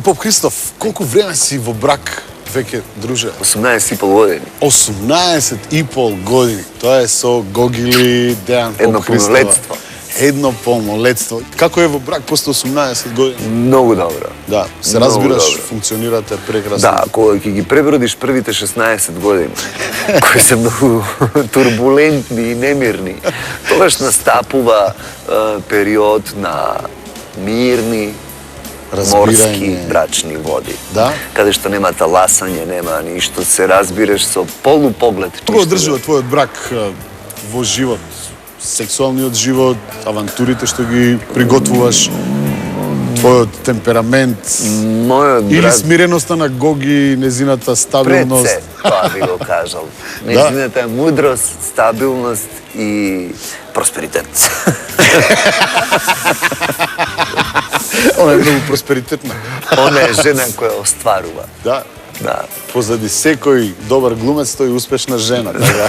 Поп Христоф, колку време си во брак веќе, друже? 18,5 години. 18,5 години. Тоа е со Гогили, Дејан Едно Поп Христова. полнолетство. Едно полнолетство. Како е во брак после 18 години? Многу добро. Да, се Многу разбираш, добро. функционирате прекрасно. Да, кога ќе ги пребродиш првите 16 години, кои се многу турбулентни и немирни, тогаш настапува период на мирни, морски, брачни води. Да? Каде што нема таласање, нема ништо, се разбираш со полупоглед. Како одржува твојот брак во живот? Сексуалниот живот, авантурите што ги приготвуваш, твојот темперамент, Мојот или брак смиреноста на Гоги, незината пред стабилност? се, тоа би го кажал. Незината мудрост, стабилност и просперитет. Она е многу просперитетна. Она е жена која остварува. Да. Да. Позади секој добар глумец стои успешна жена. Така.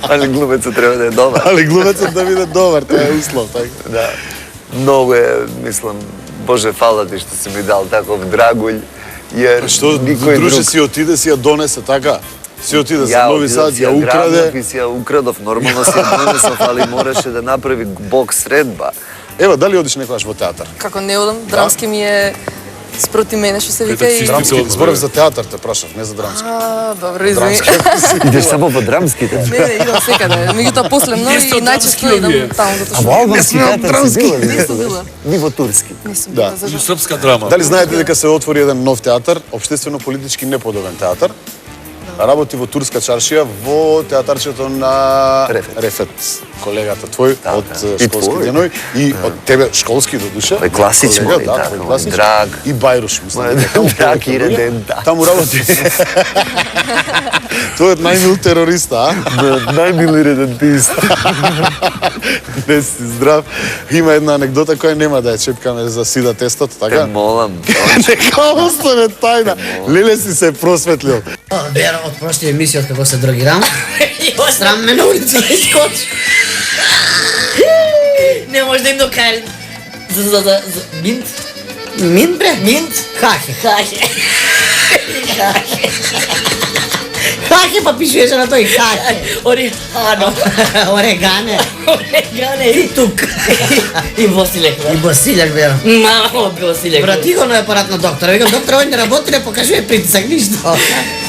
Али глумецот треба да е добар. Али глумецот да биде добар, тоа е услов. Така. Да. Многу е, мислам, Боже, фала ти што си ми дал таков драгулј, jer Што никој друже друг... си отиде си ја донесе, така? Си отиде за Ја Нови Сад, си ја грабнав украде. и си ја украдов, нормално си ја донесов, али мораше да направи бог средба. Ева, дали одиш некогаш во театар? Како не одам, драмски ми е спроти мене, што се вика и... Драмски, зборев за театар те прашав, не за драмски. Добро, извини. Идеш само во драмските? Не, идам секаде. Меѓутоа после многу и најчесто идам таму затоа А што во албански театар си била? не сум била. Ни во турски. Не сум Да. била за жал. Српска драма. Дали знаете дека се отвори еден нов театар, општествено-политички неподобен театар? Работи во Турска чаршија, во театарчето на Рефет, колегата твој од И школски твој. денови и од тебе школски до душа. Тој класичен, колега, да, така, тој класичен. драг. И Бајруш, мислам. Мој дека таму драг повеќе и луѓе. реден, да. Таму работи. Тој е најмил терориста, а? Најмили редентист. Не си здрав. Има една анегдота која нема да ја чепкаме за сида тестот, Те така? молам. Нека остане тајна. Леле си се просветлил. Вера, од прошти емисија од како се дрогирам. Срам ме на улица да искочи. Не може да им докарам. За минт? Минт, бре? Минт? Хахе. Хахе. Хахе, па пишуваше на тој хахе. Орегано. Орегане. Орегане и тук. И Босилек, бе. И Босилек, бе. Мамо, Босилек. Брати го на апарат на доктора. Викам, доктор, ој не работи, не покажува притисак, ништо.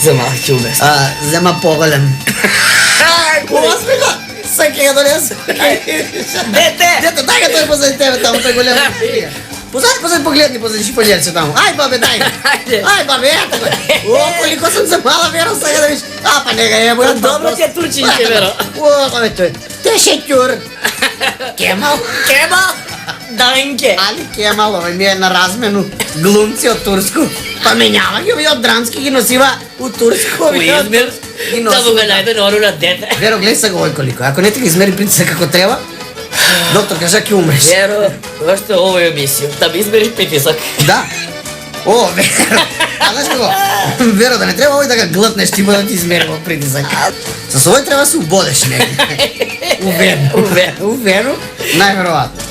За малки умест. Зема поголем. Осмига! Саке го донес. Дете! Дете, дай го тој позади тебе таму, тој голем. Позади погледни, позади шиполјерче таму. Ај, бабе, дај. Ај, бабе, ето го. О, колико сум се мала, Веро, сега да виш. Па нега е, моја Добро ти е турчинке, Веро. О, бабе, тој. Тешеќур. Кемал. Кемал! Данке! Али Кемал, овој ми е на размену. Глумци од турско. Па менјава ги овие од драмски ги носива у турско. Уизмир, да му го најде нору на дете. Веро, гледај сега овој колико. Ако не ти ги измери притисак како треба, доктор кажа ќе умреш. Веро, още овој емисију, да ми измериш притисак. Да. О, Веро. А знаеш како? Веро, да не треба овој да ga глътнеш, ти да ти измери во притисак. Со овој треба да се убодеш негде. Уверено. Уверено, најверојатно.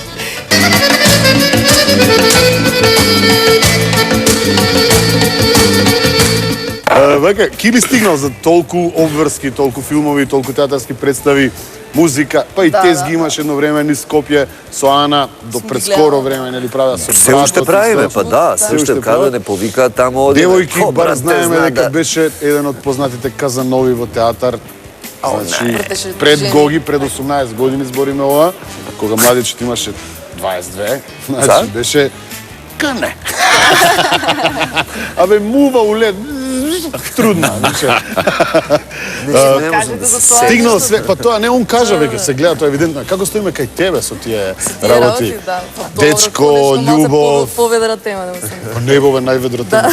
Века, Кили стигнал за толку обврски, толку филмови, толку театарски представи, музика, па и Да, тез да. ги имаш едно време низ Скопје со Ана, до Сум пред ги скоро гледала. време, нели правда со Се уште братот, правиме, со- па да, Се се уште уште правиме. каде не повика тамо одиме. Девојки, Ко, бар брате, знаеме зна дека да- беше еден од познатите казанови во театар. Значи, Вртеше пред жени. Гоги, пред 18 години збориме ова, кога младичот имаше 22, значи За? беше кане. Абе мува улет, трудна, значи. Кажете за тоа. Стигнал све, па тоа не он кажа веќе, се гледа тоа евидентно. Како стоиме кај тебе со тие Тие работи? да. Дечко, љубов, Поведра тема, да му се. па небове најведро тема.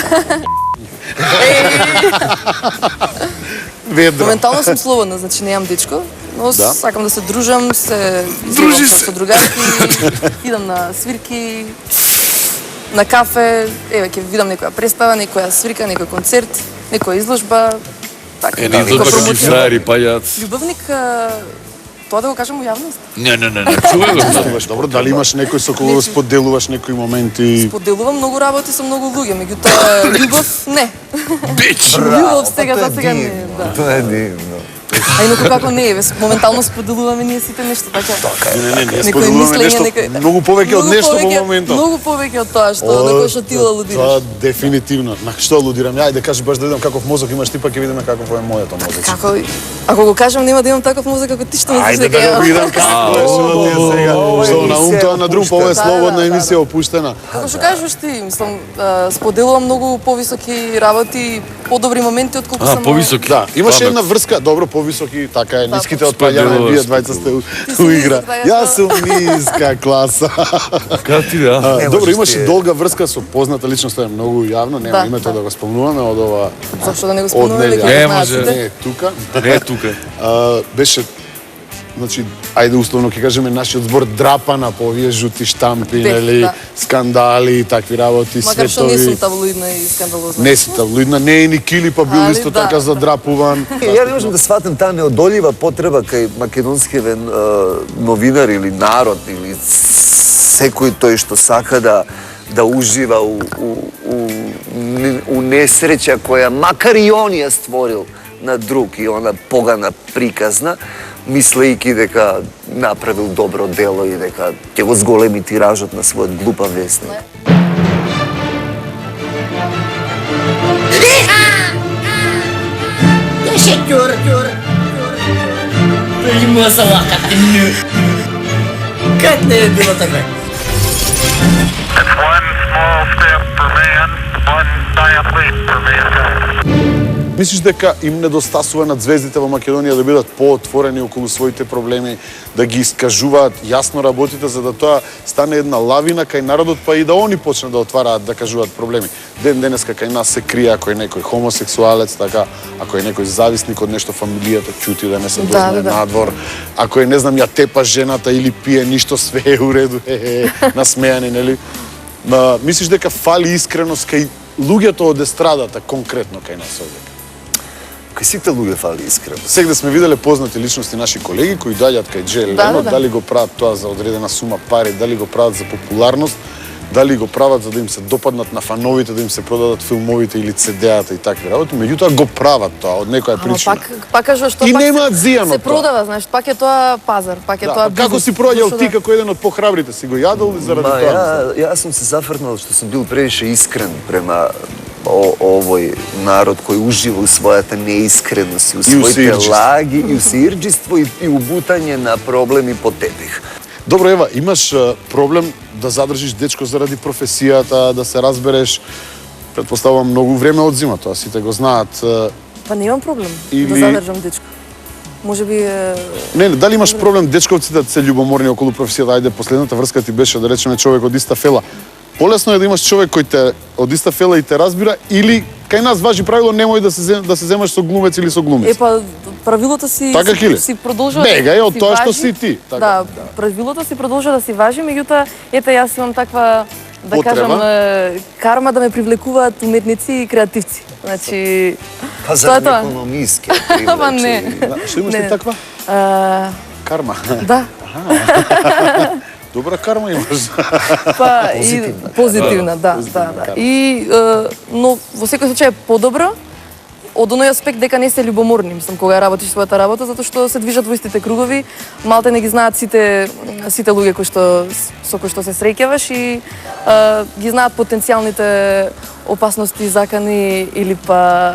Ведро. Моментално сум слободна, значи немам дечко, но Да. сакам да се дружам, се Дружи излегам се. со другарки, идам на свирки, на кафе, еве ќе видам некоја представа, некоја свирка, некој концерт, некоја изложба, така. Не излага некоја како промоција. фраери, пајац. Љубовник, тоа да го кажам у јавност. Не, чувај го. Добро, дали имаш некој со кого го споделуваш некои моменти? Споделувам многу работи со многу луѓе, меѓутоа љубов не. Бич! Љубов сега за сега не, да. Тоа е дивно. А инаку како не е, моментално споделуваме ние сите нешто така. Не, ние Некои споделуваме мислења, нешто многу повеќе од нешто во моментот. Многу повеќе од тоа што на кој што ти алудираш. Тоа дефинитивно. На што алудирам? Ја, да кажеш баш да видам каков мозок имаш ти, па ќе видиме каков е мојот мозок. Како ако го кажам нема да имам таков мозок како ти што мислиш Ајде да го видам како е што ти е сега. Што на ум тоа на друг, ова е слободна емисија опуштена. Како што кажеш ти, мислам, споделувам многу повисоки работи, подобри моменти отколку само Повисоки. Да, имаше една врска, добро повисоки, така е, ниските од паѓање, вие двајца сте у игра. Јас сум ниска класа. Како ти да? Добро, имаше долга врска со позната личност, тоа е многу јавно, нема името да го спомнуваме од ова. Зашто да не го Од спомнуваме, Нелија. ќе Не, знаат може. сите. Не, тука. Не, тука. Беше, значи, ајде условно ќе кажеме нашиот збор драпана по овие жути штампи, Бех, нели, да. скандали и такви работи, Макар што не сум светови. таблоидна и скандалозна. Не си таблоидна, не е ни Килипа бил Али исто да. така задрапуван. Ја не можам да сватам таа неодолјива потреба кај македонскиве новинар или народ или секој тој што сака да ужива у несреќа која макар и он ја створил на друг и она погана приказна, мислејќи дека направил добро дело и дека ќе го зголеми тиражот на својот глупав вестник. Беше тюр. Прилимо са лакати. Как не е било така? It's one small step for man, one giant leap for mankind. Мислиш дека им недостасува на звездите во Македонија да бидат поотворени околу своите проблеми, да ги искажуваат јасно работите, за да тоа стане една лавина кај народот, па и да они почнат да отвараат, да кажуваат проблеми. Ден денеска кај нас се крие ако е некој хомосексуалец, така, ако е некој зависник од нешто, фамилијата ќути да не се дознае да. надвор. Ако е, не знам, ја тепа жената или пие ништо, све е у реду, насмејани, нели? Мислиш дека фали искреност кај луѓето од естрадата, конкретно кај нас овде? Кај сите луѓе фали искрено. Сегде сме виделе познати личности, наши колеги, кои доаѓаат кај Джей Лено, да. дали го прават тоа за одредена сума пари, дали го прават за популарност, дали го прават за да им се допаднат на фановите, да им се продадат филмовите или CD-ата и такви работи, меѓутоа го прават тоа од некоја Ама причина. пак кажуваш што И пак немаат зијано се тоа. продава, знаеш, пак е тоа пазар, пак е тоа Да, како бизнес. си проаѓал Зашто ти да? како еден од похрабрите, си го јадол заради тоа? Јас сум се зафрнал што сум бил превише искрен према овој народ кој ужива у својата неискреност и у своите сирџиство. лаги и у сирџиство и убутање на проблеми по тепих. Добро, Ева, имаш проблем да задржиш дечко заради професијата, да се разбереш, предпоставувам многу време одзима, тоа сите го знаат. Па немам проблем Или- да задржам дечко. Можеби Не, дали имаш проблем дечковците да се љубоморни околу професијата? Ајде, последната врска ти беше, да речеме, човек од иста фела. Полесно е да имаш човек кој те од иста фела и те разбира, или кај нас важи правило немој да се земаш со глумец или со глумец. па правилото си Така ки ли? си продолжува Бегај од си тоа што важи. си ти, така. Да, правилото си продолжува да си важи, меѓутоа ете јас имам таква да Потреба? кажам карма да ме привлекуваат уметници и креативци. Значи Па тоа за е тоа. економиски. Ама не. Да, што имаш Не. ти таква? А, Карма. да, Добра карма имаш. па и позитивна, да. карма. И но во секој случај е подобро од оној аспект дека не се љубоморни, мислам, кога ја работиш својата работа, затоа што се движат во истите кругови, малте не ги знаат сите луѓе со кои што се среќаваш и ги знаат потенцијалните опасности, закани или па